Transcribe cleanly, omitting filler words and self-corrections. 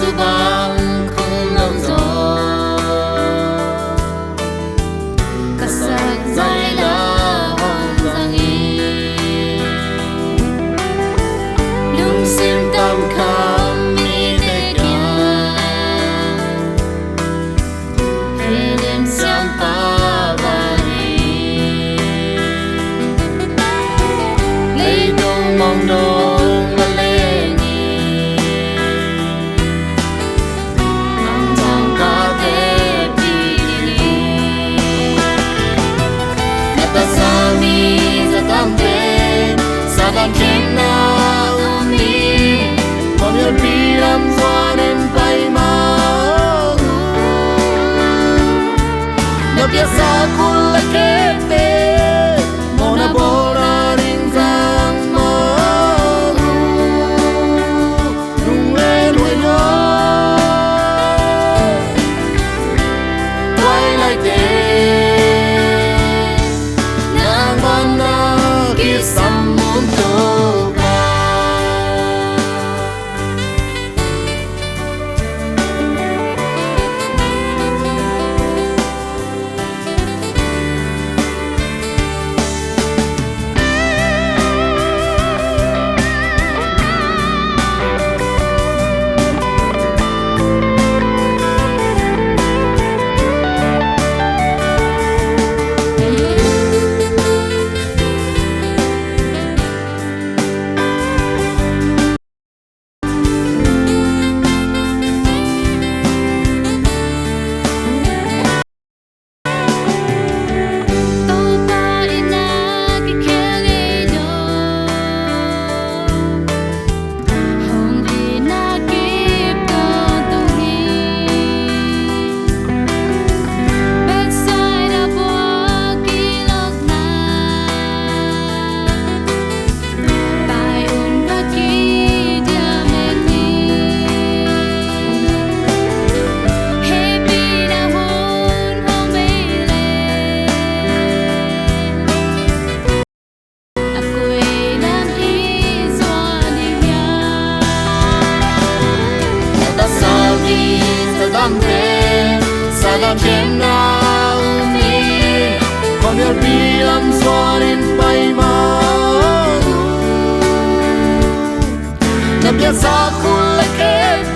dù băng không ngừng gió cả sáng dài là hồng giang y lung sim tâm khám mi tê kia hê đêm sáng pa và đi lấy tung mong đông và lê nhì nắng trong cả thế đi ta sa mi ra tam thế sa đan trên na umi con yêu đi làm hoa nên bay mà nó biết sa kun là kết tê mona bora ring giang mơ lung lên nuôi nó quay lại tê nang bana kia sam muốn tô ca Sa trên na umi con yêu đi làm gió nên bay mà nó biết sa kun là kết